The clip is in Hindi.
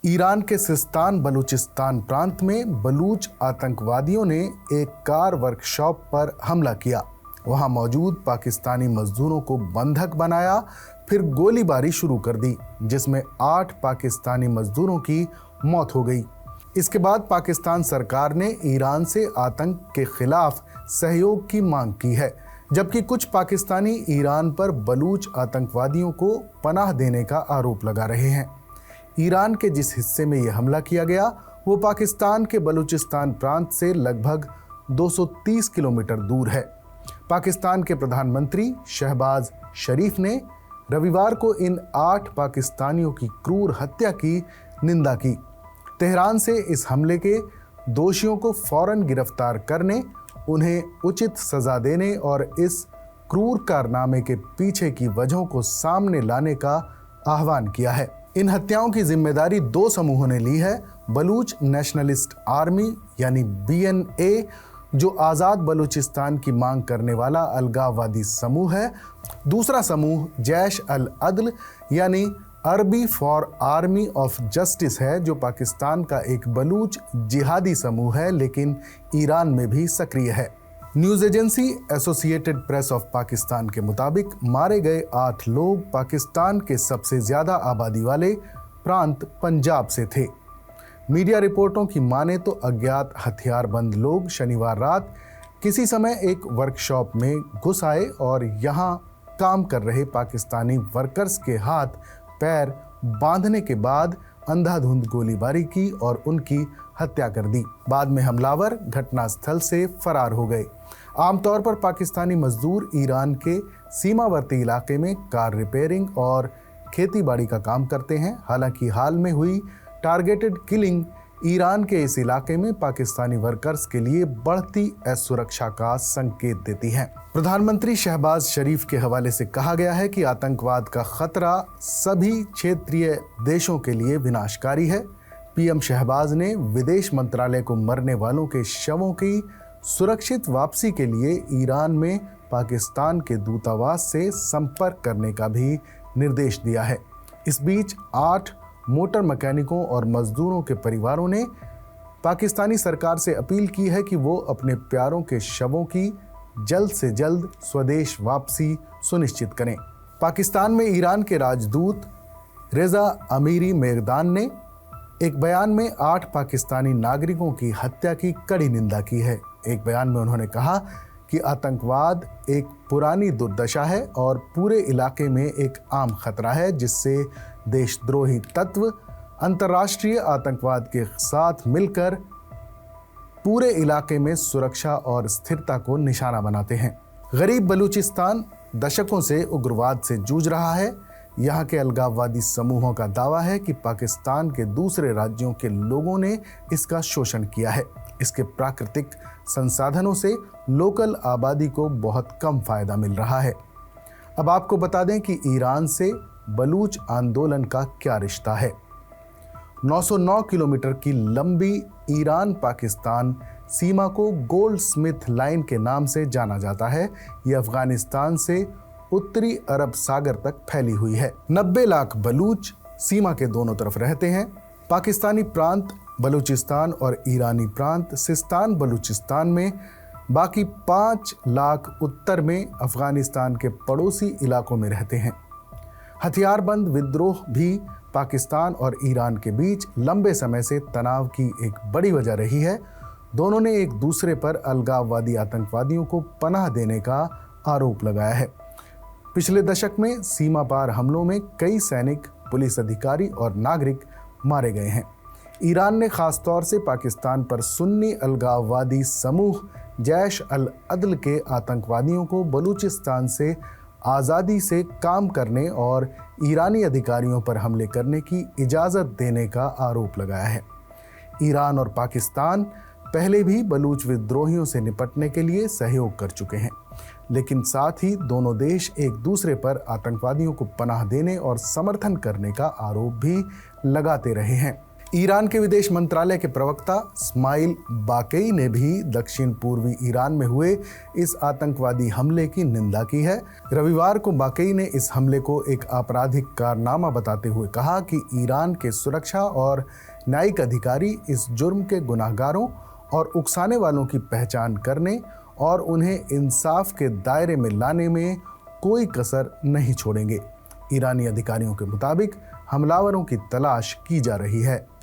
ईरान के सिस्तान बलूचिस्तान प्रांत में बलूच आतंकवादियों ने एक कार वर्कशॉप पर हमला किया। वहां मौजूद पाकिस्तानी मजदूरों को बंधक बनाया, फिर गोलीबारी शुरू कर दी, जिसमें 8 पाकिस्तानी मजदूरों की मौत हो गई। इसके बाद पाकिस्तान सरकार ने ईरान से आतंक के खिलाफ सहयोग की मांग की है, जबकि कुछ पाकिस्तानी ईरान पर बलूच आतंकवादियों को पनाह देने का आरोप लगा रहे हैं। ईरान के जिस हिस्से में यह हमला किया गया वो पाकिस्तान के बलूचिस्तान प्रांत से लगभग 230 किलोमीटर दूर है। पाकिस्तान के प्रधानमंत्री शहबाज शरीफ ने रविवार को इन 8 पाकिस्तानियों की क्रूर हत्या की निंदा की। तेहरान से इस हमले के दोषियों को फौरन गिरफ्तार करने, उन्हें उचित सजा देने और इस क्रूर कारनामे के पीछे की वजहों को सामने लाने का आह्वान किया है। इन हत्याओं की जिम्मेदारी 2 समूहों ने ली है। बलूच नेशनलिस्ट आर्मी यानी BNA, जो आज़ाद बलूचिस्तान की मांग करने वाला अलगाववादी समूह है। दूसरा समूह जैश अल अदल यानी अरबी फॉर आर्मी ऑफ जस्टिस है, जो पाकिस्तान का एक बलूच जिहादी समूह है लेकिन ईरान में भी सक्रिय है। News agency associated press of Pakistan के मुताबिक मारे गए 8 लोग पाकिस्तान के सबसे ज़्यादा आबादी वाले प्रांत पंजाब से थे। मीडिया रिपोर्टों की माने तो अज्ञात हथियारबंद लोग शनिवार रात किसी समय एक वर्कशॉप में घुस आए और यहां काम कर रहे पाकिस्तानी वर्कर्स के हाथ पैर बांधने के बाद अंधाधुंध गोलीबारी की और उनकी हत्या कर दी। बाद में हमलावर घटनास्थल से फरार हो गए। आमतौर पर पाकिस्तानी मजदूर ईरान के सीमावर्ती इलाके में कार रिपेयरिंग और खेतीबाड़ी का काम करते हैं। हालांकि हाल में हुई टारगेटेड किलिंग ईरान के इस इलाके में पाकिस्तानी वर्कर्स के लिए बढ़ती असुरक्षा का संकेत देती है। प्रधानमंत्री शहबाज शरीफ के हवाले से कहा गया है कि आतंकवाद का खतरा सभी क्षेत्रीय देशों के लिए विनाशकारी है। PM शहबाज ने विदेश मंत्रालय को मरने वालों के शवों की सुरक्षित वापसी के लिए ईरान में पाकिस्तान के दूतावास से संपर्क करने का भी निर्देश दिया है। इस बीच 8 मोटर मैकेनिकों और मजदूरों के परिवारों ने पाकिस्तानी सरकार से अपील की है कि वो अपने प्यारों के शवों की जल्द से जल्द स्वदेश वापसी सुनिश्चित करें। पाकिस्तान में ईरान के राजदूत रेजा अमीरी मेगदान ने एक बयान में 8 पाकिस्तानी नागरिकों की हत्या की कड़ी निंदा की है। एक बयान में उन्होंने कहा कि आतंकवाद एक पुरानी दुर्दशा है और पूरे इलाके में एक आम खतरा है, जिससे देशद्रोही तत्व अंतर्राष्ट्रीय आतंकवाद के साथ मिलकर पूरे इलाके में सुरक्षा और स्थिरता को निशाना बनाते हैं। गरीब बलूचिस्तान दशकों से उग्रवाद से जूझ रहा है। यहाँ के अलगाववादी समूहों का दावा है कि पाकिस्तान के दूसरे राज्यों के लोगों ने इसका शोषण किया है। इसके प्राकृतिक संसाधनों से लोकल आबादी को बहुत कम फायदा मिल रहा है। अब आपको बता दें कि ईरान से बलूच आंदोलन का क्या रिश्ता है। 909 किलोमीटर की लंबी ईरान पाकिस्तान सीमा को गोल्ड स्मिथ लाइन के नाम से जाना जाता है। यह अफगानिस्तान से उत्तरी अरब सागर तक फैली हुई है। 90 लाख बलूच सीमा के दोनों तरफ रहते हैं। पाकिस्तानी प्रांत बलूचिस्तान और ईरानी प्रांत सिस्तान बलूचिस्तान में, बाकी 5 लाख उत्तर में अफगानिस्तान के पड़ोसी इलाकों में रहते हैं। हथियारबंद विद्रोह भी पाकिस्तान और ईरान के बीच लंबे समय से तनाव की एक बड़ी वजह रही है। दोनों ने एक दूसरे पर अलगाववादी आतंकवादियों को पनाह देने का आरोप लगाया है। पिछले दशक में सीमा पार हमलों में कई सैनिक, पुलिस अधिकारी और नागरिक मारे गए हैं। ईरान ने खास तौर से पाकिस्तान पर सुन्नी अलगाववादी समूह जैश अल अदल के आतंकवादियों को बलूचिस्तान से आज़ादी से काम करने और ईरानी अधिकारियों पर हमले करने की इजाज़त देने का आरोप लगाया है। ईरान और पाकिस्तान पहले भी बलूच विद्रोहियों से निपटने के लिए सहयोग कर चुके हैं, लेकिन साथ ही दोनों देश एक दूसरे पर आतंकवादियों को पनाह देने और समर्थन करने का आरोप भी लगाते रहे हैं। ईरान के विदेश मंत्रालय के प्रवक्ता इस्माइल बाकेई ने भी दक्षिण पूर्वी ईरान में हुए इस आतंकवादी हमले की निंदा की है। रविवार को बाकेई ने इस हमले को एक आपराधिक कारनामा बताते हुए कहा कि ईरान के सुरक्षा और न्यायिक अधिकारी इस जुर्म के गुनाहगारों और उकसाने वालों की पहचान करने और उन्हें इंसाफ के दायरे में लाने में कोई कसर नहीं छोड़ेंगे। ईरानी अधिकारियों के मुताबिक हमलावरों की तलाश की जा रही है।